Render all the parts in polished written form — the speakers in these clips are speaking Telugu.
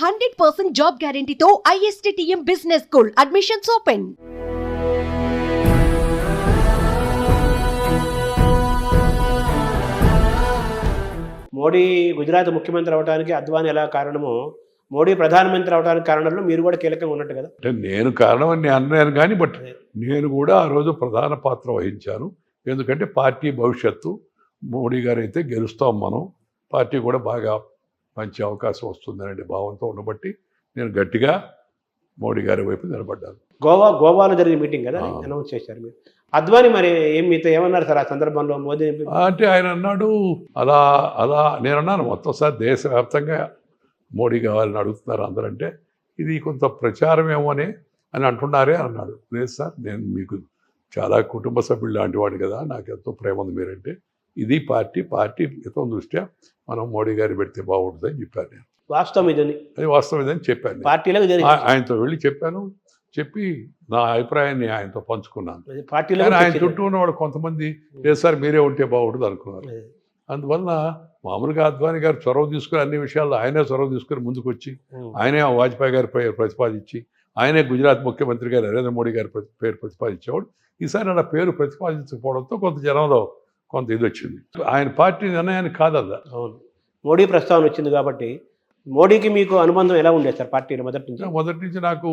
100% జాబ్ గ్యారంటీతో ISTTM business school admissions open. Modi Gujarat ముఖ్యమంత్రి అవడానికి అద్వానీ ఎలా కారణమో మోడీ ప్రధానమంత్రి అవడానికి కారణంలో మీరు కూడా కీలకంగా ఉన్నట్టు కదా. అంటే నేను కారణం అని నేను అన్నాను కానీ బట్ నేను కూడా ఆ రోజు ప్రధాన పాత్ర వహించాను. ఎందుకంటే పార్టీ భవిష్యత్తు మోడీ గారు అయితే గెలుస్తాం, మనం పార్టీ కూడా బాగా మంచి అవకాశం వస్తుందనే భావంతో ఉండబట్టి నేను గట్టిగా మోడీ గారి వైపు నిలబడ్డాను. గోవాలో జరిగిన మీటింగ్ కదా అనౌన్స్ చేశారు మీరు. అద్వానీ మరి మీతో ఏమన్నారు సార్ ఆ సందర్భంలో? మోదీ అంటే ఆయన అన్నాడు అలా అలా నేను అన్నాను మొత్తం సార్ దేశవ్యాప్తంగా మోడీ కావాలని అడుగుతున్నారు అందరంటే ఇది కొంత ప్రచారమేమో అని అంటున్నారే అన్నాడు. లేదు సార్, నేను మీకు చాలా కుటుంబ సభ్యులు లాంటి వాడు కదా, నాకు ఎంతో ప్రేమ ఉంది మీరంటే. ఇది పార్టీ హితం దృష్ట్యా మనం మోడీ గారి పెడితే బాగుంటుందని చెప్పాను. నేను వాస్తవం ఇదని అది వాస్తవం ఇదని చెప్పాను. పార్టీలో ఆయనతో వెళ్ళి చెప్పాను, చెప్పి నా అభిప్రాయాన్ని ఆయనతో పంచుకున్నాను. పార్టీలో ఆయన చుట్టూ ఉన్నవాడు కొంతమంది లేదు సార్ మీరే ఉంటే బాగుంటుంది అనుకున్నారు. అందువల్ల మామూలుగా అద్వానీ గారు చొరవ తీసుకుని అన్ని విషయాల్లో ఆయనే చొరవ తీసుకుని ముందుకు వచ్చి ఆయనే వాజ్పేయి గారి పేరు ప్రతిపాదించి ఆయనే గుజరాత్ ముఖ్యమంత్రి గారు నరేంద్ర మోడీ గారి పేరు ప్రతిపాదించేవాడు. ఈసారి అలా పేరు ప్రతిపాదించకపోవడంతో కొంత జనంలో కొంత ఇది వచ్చింది. ఆయన పార్టీ నిర్ణయానికి కాదల్లా. అవును, మోడీ ప్రస్తావన వచ్చింది కాబట్టి. మోడీకి మీకు అనుబంధం ఎలా ఉండేది సార్ పార్టీలో మొదటి నుంచి? నాకు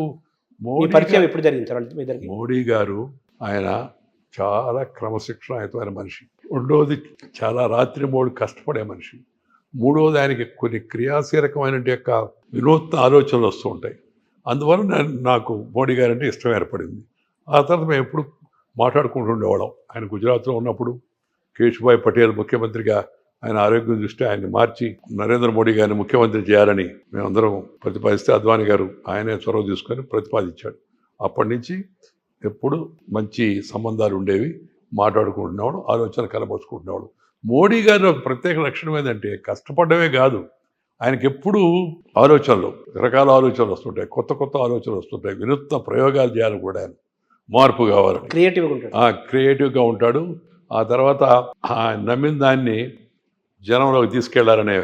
పరిచయం ఎప్పుడు జరిగింది సార్? మోడీ గారు ఆయన చాలా క్రమశిక్షణయుతమైన మనిషి. రెండవది చాలా రాత్రి మూడు కష్టపడే మనిషి. మూడవది ఆయనకి కొన్ని క్రియాశీలకమైన యొక్క వినూత్న ఆలోచనలు వస్తూ ఉంటాయి. అందువల్ల నాకు మోడీ గారు అంటే ఇష్టం ఏర్పడింది. ఆ తర్వాత మేము ఎప్పుడు మాట్లాడుకుంటూ ఉండేవాళ్ళం. ఆయన గుజరాత్లో ఉన్నప్పుడు కేశుభాయ్ పటేల్ ముఖ్యమంత్రిగా ఆయన ఆరోగ్యం దృష్ట్యా ఆయన్ని మార్చి నరేంద్ర మోడీ గారిని ముఖ్యమంత్రి చేయాలని మేమందరం ప్రతిపాదిస్తే అద్వానీ గారు ఆయనే చొరవ తీసుకొని ప్రతిపాదించాడు. అప్పటి నుంచి ఎప్పుడు మంచి సంబంధాలు ఉండేవి, మాట్లాడుకుంటున్నాడు, ఆలోచన కలబోచుకుంటున్నాడు. మోడీ గారి ఒక ప్రత్యేక లక్షణం ఏంటంటే కష్టపడమే కాదు, ఆయనకి ఎప్పుడు ఆలోచనలు, రకరకాల ఆలోచనలు వస్తుంటాయి, కొత్త ఆలోచనలు వస్తుంటాయి, వినూత్న ప్రయోగాలు చేయాలని కూడా ఆయన మార్పు కావాలి, క్రియేటివ్గా ఉంటాడు. ఆ తర్వాత నమ్మిన దాన్ని జనంలోకి తీసుకెళ్లాలనే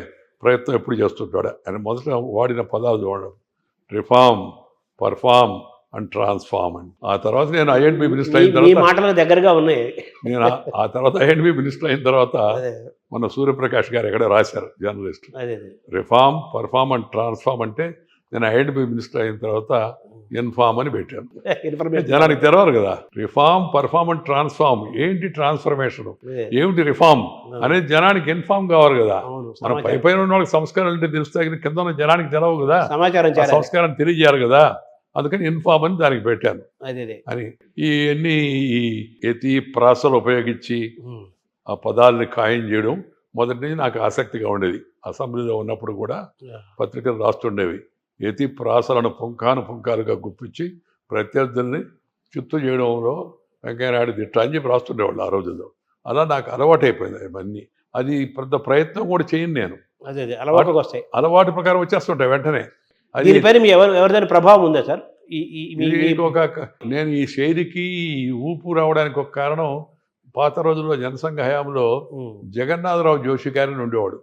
ప్రయత్నం ఎప్పుడు చేస్తుంటాడు. ఆయన మొదట వాడిన పదాలు చూడడం రిఫార్మ్, పర్ఫార్మ్ అండ్ ట్రాన్స్ఫార్మ్ అని. ఆ తర్వాత నేను INB మినిస్టర్ అయిన తర్వాత దగ్గరగా ఉన్నాయి. నేను ఆ తర్వాత INB మినిస్టర్ అయిన తర్వాత మన సూర్యప్రకాష్ గారు ఎక్కడ రాశారు journalist, reform, perform and transform అంటే నేను INB మినిస్టర్ అయిన తర్వాత ఇన్ఫార్మ్ అని పెట్టాను. జనానికి తెలవాలి కదా, రిఫార్మ్, పర్ఫార్మ్ అండ్ ట్రాన్స్ఫార్మ్ ఏంటి, ట్రాన్స్ఫర్మేషన్ ఏమిటి, రిఫార్మ్ అనేది జనానికి ఇన్ఫార్మ్ కావాలి కదా. మనం పైన ఉన్న వాళ్ళకి సంస్కారాలు అంటే తెలుస్తాయి, కింద ఉన్న జనానికి తెలవు కదా, సంస్కారం తెలియజేయాలి కదా. అందుకని ఇన్ఫార్మ్ అని దానికి పెట్టాను అని. ఇవన్నీ ఈ యతి ప్రాసలు ఉపయోగించి ఆ పదాలని ఖాయం చేయడం మొదటి నుంచి నాకు ఆసక్తిగా ఉండేది. అసెంబ్లీలో ఉన్నప్పుడు కూడా పత్రికలు రాస్తుండేవి. యతి ప్రాసలను పుంకాలుగా గుప్పించి ప్రత్యర్థుల్ని చిత్తు చేయడంలో వెంకయ్యనాయుడు దిట్ట అని చెప్పి రాస్తుండేవాళ్ళు ఆ రోజుల్లో. అలా నాకు అలవాటు అయిపోయింది అవన్నీ. అది పెద్ద ప్రయత్నం కూడా చేయను నేను, అలవాటు ప్రకారం వచ్చేస్తుంటాయి వెంటనే. అది ఎవరిదైనా ప్రభావం ఉందా సార్? నేను ఈ శైలికి ఊపు రావడానికి ఒక కారణం, పాత రోజుల్లో జనసంఘ హయాంలో జగన్నాథరావు జోషి గారిని ఉండేవాడు.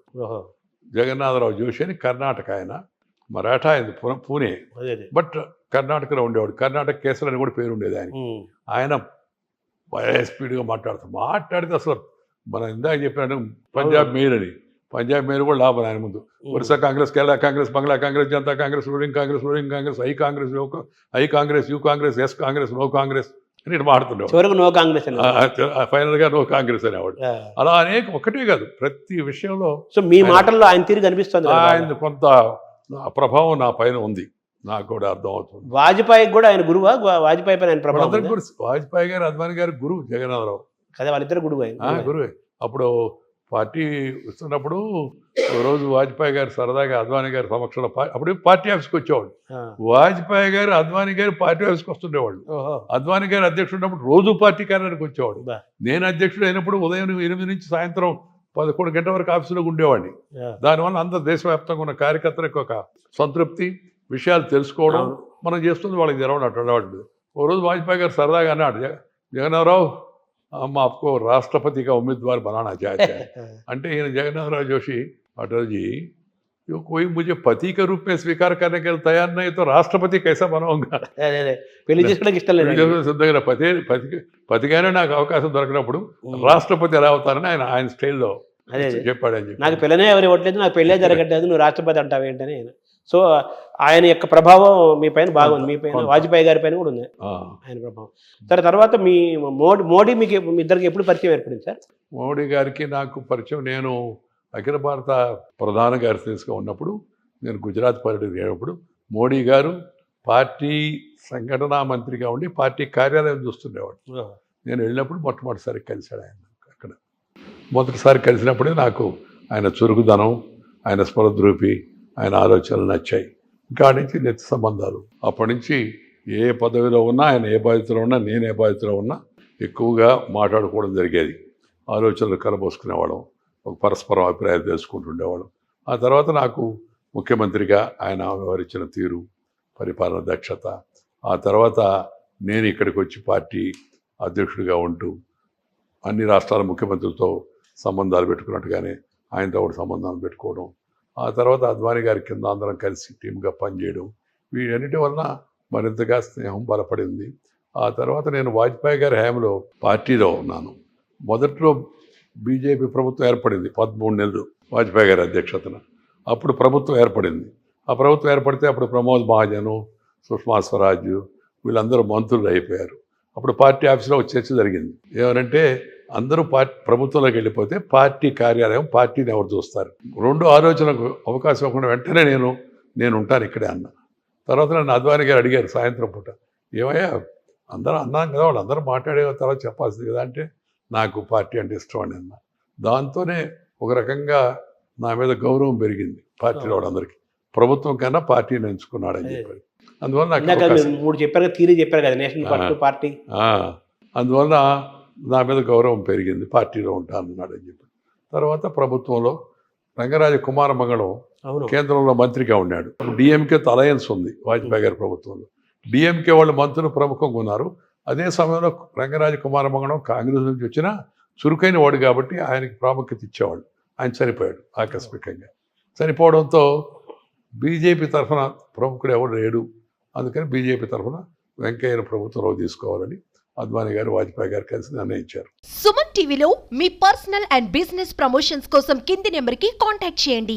జగన్నాథరావు జోషి అని కర్ణాటక, ఆయన మరాఠా, ఆయన పూణే, బట్ కర్ణాటకలో ఉండేవాడు. కర్ణాటక కేసులు అని కూడా పేరు ఉండేది ఆయన. ఆయన బాగా స్పీడ్గా మాట్లాడితే అసలు మనం ఇందాక చెప్పినట్టు పంజాబ్ మెయిల్ అని, పంజాబ్ మెయిల్ కూడా లాభం ఆయన ముందు. Orissa Congress, Kerala Congress, Bangla Congress, Janata Congress, ruling Congress, I Congress, U Congress, S Congress, no Congress అని ఇటు మాట్లాడుతుండేవాడు. ఫైనల్ గా నో కాంగ్రెస్ అనేవాడు. అలా అనేక ఒకటే కాదు, ప్రతి విషయంలో మీ మాటల్లో ఆయన తీరు కనిపిస్తుంది. ఆయన కొంత ప్రభావం నా పైన ఉంది, నాకు కూడా అర్థం అవుతుంది. వాజ్పేయి కూడా ఆయన గురువా? వాజ్పేయి పైన ఆయన ప్రభావం? వాజ్పేయి గారు, అద్వానీ గారు గురువు, జగన్నాథరావు కదా, వాళ్ళిద్దరు గురువే. అప్పుడు పార్టీ వస్తున్నప్పుడు రోజు వాజ్పేయి గారు సరదాగా అద్వానీ గారి సమక్షంలో అప్పుడు పార్టీ ఆఫీస్కి వచ్చేవాడు. వాజ్పేయి గారు అద్వానీ గారు పార్టీ ఆఫీస్కి వస్తుండేవాళ్ళు. అద్వానీ గారు అధ్యక్షుడు ఉన్నప్పుడు రోజు పార్టీ కార్యాలయానికి వచ్చేవాడు. నేను అధ్యక్షుడు అయినప్పుడు ఉదయం 8 నుంచి సాయంత్రం 11 గంటల వరకు ఆఫీసులో ఉండేవాడిని. దానివల్ల అందరు దేశవ్యాప్తంగా ఉన్న కార్యకర్తలకు ఒక సంతృప్తి, విషయాలు తెలుసుకోవడం మనం చేస్తుంది వాళ్ళకి తెలవనట్టు. ఓ రోజు వాజ్పేయి గారు సరదాగా అన్నాడు, జగన్నాథరావు हम आपको राष्ट्रपति का उम्मीदवार बनाना चाहते हैं. అంటే ఈయన జగన్నాథరావు జోషి అటల్ जी कोई मुझे पति के रूप में स्वीकार करने के लिए तैयार नहीं तो राष्ट्रपति कैसा बनाऊंगा? అదే అదే పెళ్లి చేసుకోవడానికి ఇష్టం లేదు. సిద్ధంగా పతిగానే నాకు అవకాశం దొరికినప్పుడు రాష్ట్రపతి ఎలా అవుతారని ఆయన స్టైల్లో అదే అదే. చెప్పాడని చెప్పి. నాకు పిల్లనే ఎవరు ఇవ్వట్లేదు, నాకు పెళ్ళే జరగట్లేదు, నువ్వు రాష్ట్రపతి అంటావు ఏంటని ఆయన. సో ఆయన యొక్క ప్రభావం మీ పైన బాగుంది, మీ పైన వాజ్పేయి గారి పైన కూడా ఉంది ఆయన ప్రభావం. సరే, తర్వాత మీ మోడీ మీకు మీ ఇద్దరికి ఎప్పుడు పరిచయం ఏర్పడింది సార్? మోడీ గారికి నాకు పరిచయం, నేను అఖిల భారత ప్రధాన కార్యదర్శిగా ఉన్నప్పుడు, నేను గుజరాత్ పర్యటన చేయనప్పుడు మోడీ గారు పార్టీ సంఘటనా మంత్రిగా ఉండి పార్టీ కార్యాలయం చూస్తుండేవాడు. నేను వెళ్ళినప్పుడు మొట్టమొదటిసారి కలిశాడు ఆయన. అక్కడ మొదటిసారి కలిసినప్పుడే నాకు ఆయన చురుకుదనం, ఆయన స్పృహద్రూపి, ఆయన ఆలోచనలు నచ్చాయి. కాడి నుంచి నెత్తి సంబంధాలు. అప్పటి నుంచి ఏ పదవిలో ఉన్నా, ఆయన ఏ బాధ్యతలో ఉన్నా, నేను ఏ బాధ్యతలో ఉన్నా ఎక్కువగా మాట్లాడుకోవడం జరిగేది. ఆలోచనలు కలబోసుకునేవాళ్ళం, ఒక పరస్పరం అభిప్రాయాలు తెలుసుకుంటుండేవాళ్ళం. ఆ తర్వాత నాకు ముఖ్యమంత్రిగా ఆయన వ్యవహరించిన తీరు, పరిపాలన దక్షత, ఆ తర్వాత నేను ఇక్కడికి వచ్చి పార్టీ అధ్యక్షుడిగా ఉంటూ అన్ని రాష్ట్రాల ముఖ్యమంత్రులతో సంబంధాలు పెట్టుకున్నట్టుగానే ఆయనతో కూడా సంబంధాలు పెట్టుకోవడం, ఆ తర్వాత అద్వానీ గారి కింద అందరం కలిసి టీమ్గా పనిచేయడం, వీటన్నిటి వలన మరింతగా స్నేహం బలపడింది. ఆ తర్వాత నేను వాజ్పేయి గారి హయాంలో పార్టీలో ఉన్నాను. మొదట్లో బీజేపీ ప్రభుత్వం ఏర్పడింది 13 నెలలు వాజ్పేయి గారి అధ్యక్షతన. అప్పుడు ప్రభుత్వం ఏర్పడింది. ఆ ప్రభుత్వం ఏర్పడితే అప్పుడు ప్రమోద్ మహాజన్, సుష్మా స్వరాజ్ వీళ్ళందరూ మంత్రులు అయిపోయారు. అప్పుడు పార్టీ ఆఫీస్లో ఒక చర్చ జరిగింది. ఏమనంటే అందరూ ప్రభుత్వంలోకి వెళ్ళిపోతే పార్టీ కార్యాలయం, పార్టీని ఎవరు చూస్తారు? రెండు ఆలోచనకు అవకాశం ఇవ్వకుండా వెంటనే నేను ఉంటాను ఇక్కడే అన్న. తర్వాత నన్ను అద్వానీ గారు అడిగారు సాయంత్రం పూట, ఏమయ్యా అందరూ అన్నాం కదా, వాళ్ళు అందరూ మాట్లాడే తర్వాత చెప్పాల్సింది కదా అంటే, నాకు పార్టీ అంటే ఇష్టం అని అన్న. దాంతోనే ఒక రకంగా నా మీద గౌరవం పెరిగింది పార్టీలో వాళ్ళందరికీ. ప్రభుత్వం కన్నా పార్టీని ఎంచుకున్నాడని చెప్పారు. అందువల్ల నాకు మూడు చెప్పారు కదా, థీరీ చెప్పారు కదా, నేషనల్ పార్టీ. అందువల్ల నా మీద గౌరవం పెరిగింది, పార్టీలో ఉంటానన్నాడు అని చెప్పి. తర్వాత ప్రభుత్వంలో రంగరాజ కుమారమంగళం కేంద్రంలో మంత్రిగా ఉన్నాడు. డిఎంకేతో అలయన్స్ ఉంది వాజ్పేయి గారి ప్రభుత్వంలో. డిఎంకే వాళ్ళు మంత్రులు ప్రముఖంగా ఉన్నారు. అదే సమయంలో రంగరాజ కుమారమంగళం కాంగ్రెస్ నుంచి వచ్చిన చురుకైన వాడు కాబట్టి ఆయనకి ప్రాముఖ్యత ఇచ్చేవాళ్ళు. ఆయన చనిపోయాడు ఆకస్మికంగా. చనిపోవడంతో బీజేపీ తరఫున ప్రముఖుడు ఎవరు లేడు. అందుకని బీజేపీ తరఫున వెంకయ్యను ప్రభుత్వంలో తీసుకోవాలని అద్వానీ గారు వాజ్పేయి గారు కలిసి నిర్ణయించారు. సుమన్ టీవీలో మీ పర్సనల్ అండ్ బిజినెస్ ప్రమోషన్స్ కోసం కింది నెంబర్కి కాంటాక్ట్ చేయండి.